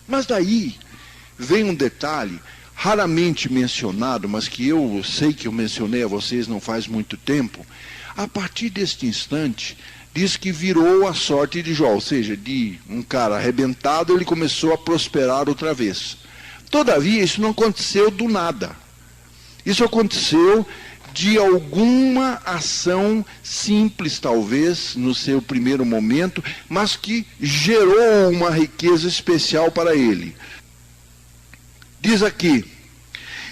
Mas daí vem um detalhe raramente mencionado, mas que eu sei que eu mencionei a vocês não faz muito tempo. A partir deste instante, diz que virou a sorte de Jó, ou seja, de um cara arrebentado, ele começou a prosperar outra vez. Todavia, isso não aconteceu do nada. Isso aconteceu de alguma ação simples, talvez, no seu primeiro momento, mas que gerou uma riqueza especial para ele. Diz aqui: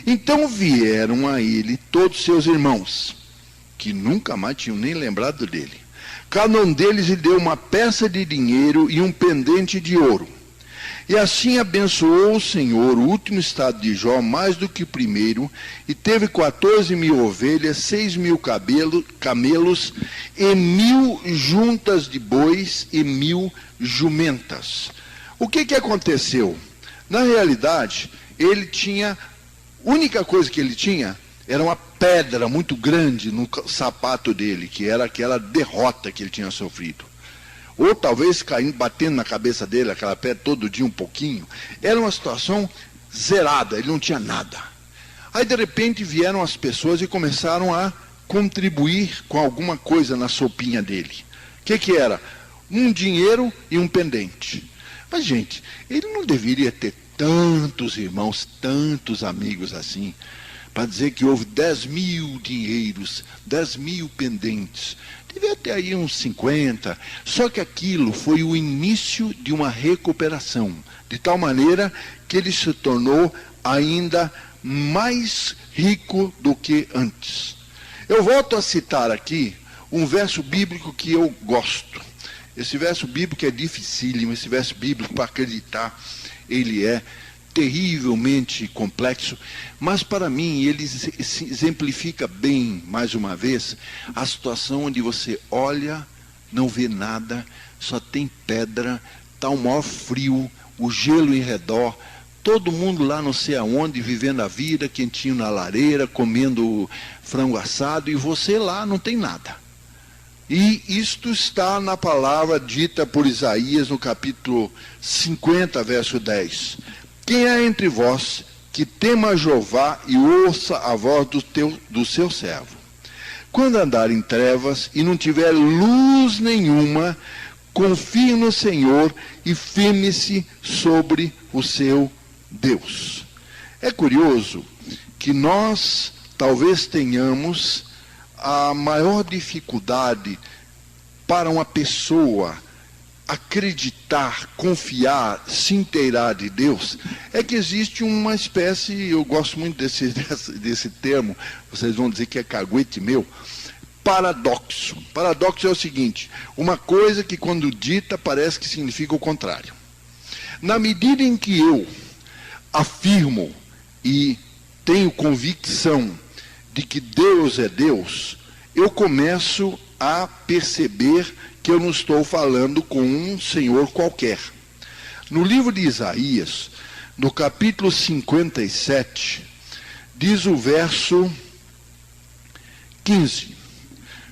então vieram a ele todos seus irmãos, que nunca mais tinham nem lembrado dele. Cada um deles lhe deu uma peça de dinheiro e um pendente de ouro. E assim abençoou o Senhor o último estado de Jó mais do que o primeiro, e teve 14.000 ovelhas, 6.000 camelos, e 1.000 juntas de bois e 1.000 jumentas. O que aconteceu? Na realidade, ele tinha, a única coisa que ele tinha era uma pedra muito grande no sapato dele, que era aquela derrota que ele tinha sofrido. Ou talvez caindo, batendo na cabeça dele, aquela pedra todo dia um pouquinho. Era uma situação zerada, ele não tinha nada. Aí de repente vieram as pessoas e começaram a contribuir com alguma coisa na sopinha dele. O que era? Um dinheiro e um pendente. Mas gente, ele não deveria ter tantos irmãos, tantos amigos assim, para dizer que houve 10.000 dinheiros, 10.000 pendentes. Devia ter aí uns 50. Só que aquilo foi o início de uma recuperação, de tal maneira que ele se tornou ainda mais rico do que antes. Eu volto a citar aqui um verso bíblico que eu gosto. Esse verso bíblico é dificílimo, esse verso bíblico, para acreditar, ele é terrivelmente complexo, mas para mim ele exemplifica bem, mais uma vez, a situação onde você olha, não vê nada, só tem pedra, está um maior frio, o gelo em redor, todo mundo lá não sei aonde, vivendo a vida, quentinho na lareira, comendo frango assado, e você lá não tem nada. E isto está na palavra dita por Isaías no capítulo 50, verso 10. Quem é entre vós que tema Jeová e ouça a voz do seu servo? Quando andar em trevas e não tiver luz nenhuma, confie no Senhor e firme-se sobre o seu Deus. É curioso que nós talvez tenhamos a maior dificuldade para uma pessoa acreditar, confiar, se inteirar de Deus, é que existe uma espécie, eu gosto muito desse termo, vocês vão dizer que é caguete meu, paradoxo. Paradoxo é o seguinte: uma coisa que quando dita parece que significa o contrário. Na medida em que eu afirmo e tenho convicção de que Deus é Deus, eu começo a perceber que eu não estou falando com um senhor qualquer. No livro de Isaías, no capítulo 57, diz o verso 15: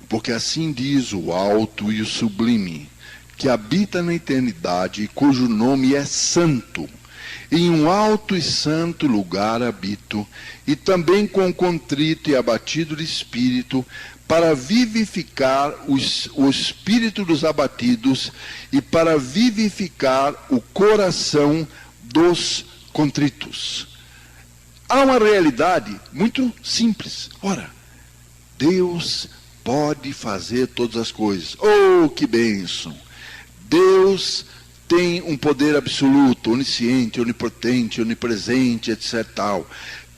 porque assim diz o alto e o sublime, que habita na eternidade e cujo nome é santo. Em um alto e santo lugar habito, e também com contrito e abatido de espírito, para vivificar o espírito dos abatidos e para vivificar o coração dos contritos. Há uma realidade muito simples. Ora, Deus pode fazer todas as coisas. Oh, que bênção! Deus tem um poder absoluto, onisciente, onipotente, onipresente, etc. tal.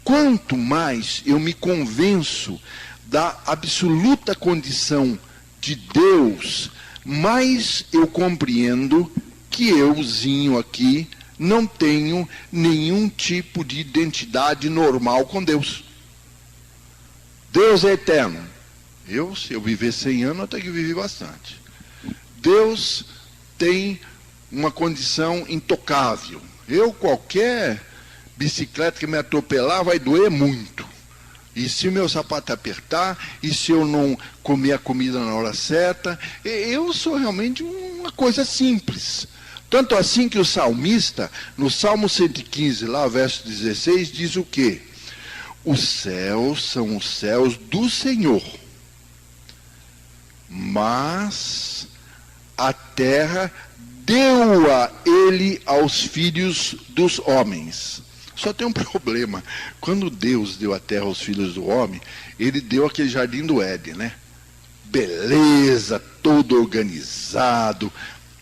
Quanto mais eu me convenço da absoluta condição de Deus, mais eu compreendo que euzinho aqui não tenho nenhum tipo de identidade normal com Deus. Deus é eterno. Se eu viver 100 anos, até que vivi bastante. Deus tem uma condição intocável. Qualquer bicicleta que me atropelar vai doer muito. E se o meu sapato apertar, e se eu não comer a comida na hora certa, eu sou realmente uma coisa simples. Tanto assim que o salmista, no Salmo 115, lá verso 16, diz o quê? Os céus são os céus do Senhor, mas a terra deu-a ele aos filhos dos homens. Só tem um problema. Quando Deus deu a terra aos filhos do homem, ele deu aquele jardim do Éden, né? Beleza, todo organizado,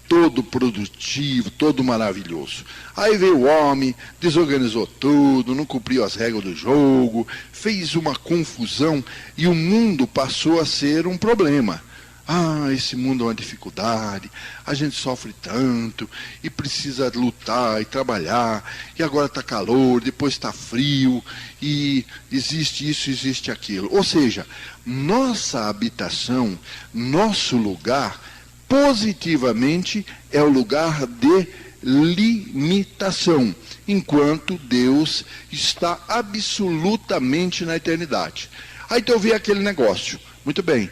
todo produtivo, todo maravilhoso. Aí veio o homem, desorganizou tudo, não cumpriu as regras do jogo, fez uma confusão e o mundo passou a ser um problema. Ah, esse mundo é uma dificuldade, a gente sofre tanto e precisa lutar e trabalhar, e agora está calor, depois está frio, e existe isso, existe aquilo. Ou seja, nossa habitação, nosso lugar, positivamente, é o lugar de limitação, enquanto Deus está absolutamente na eternidade. Aí então vem aquele negócio. Muito bem,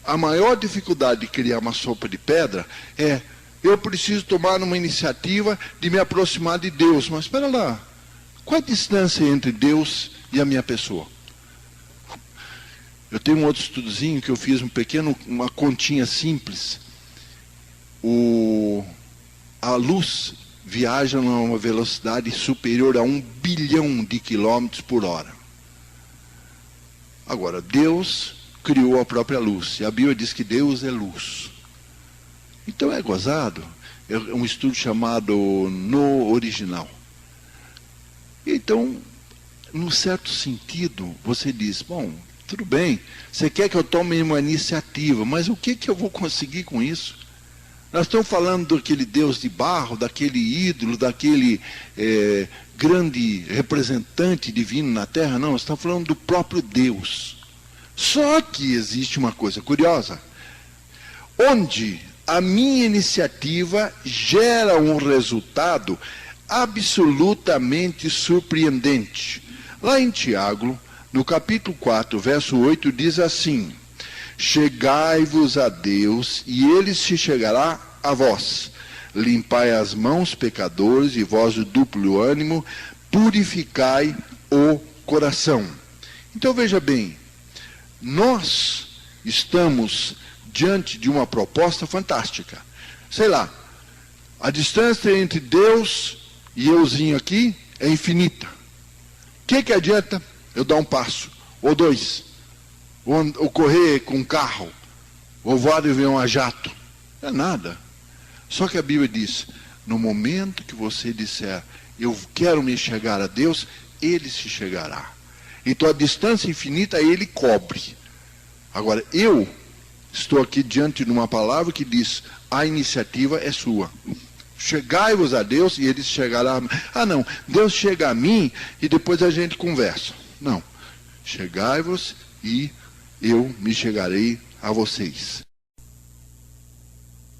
a maior dificuldade de criar uma sopa de pedra é, eu preciso tomar uma iniciativa de me aproximar de Deus. Mas espera lá, qual a distância entre Deus e a minha pessoa? Eu tenho um outro estudozinho que eu fiz uma continha simples. A luz viaja numa velocidade superior a 1 bilhão de quilômetros por hora. Agora, Deus criou a própria luz, e a Bíblia diz que Deus é luz. Então é gozado, é um estudo chamado No Original. Então, num certo sentido, você diz, bom, tudo bem, você quer que eu tome uma iniciativa, mas o que eu vou conseguir com isso? Nós estamos falando daquele Deus de barro, daquele ídolo, daquele grande representante divino na Terra? Não, nós estamos falando do próprio Deus. Só que existe uma coisa curiosa, onde a minha iniciativa gera um resultado absolutamente surpreendente. Lá em Tiago, no capítulo 4, verso 8, diz assim: chegai-vos a Deus, e ele se chegará a vós. Limpai as mãos, pecadores, e vós de duplo ânimo, purificai o coração. Então veja bem, nós estamos diante de uma proposta fantástica. Sei lá, a distância entre Deus e euzinho aqui é infinita. O que adianta eu dar um passo, ou dois, ou correr com um carro, ou voar de avião a jato? Não é nada. Só que a Bíblia diz, no momento que você disser, eu quero me chegar a Deus, ele se chegará. Então a distância infinita ele cobre. Agora, eu estou aqui diante de uma palavra que diz, a iniciativa é sua. Chegai-vos a Deus e ele chegará. Ah não, Deus chega a mim e depois a gente conversa. Não, chegai-vos e eu me chegarei a vocês.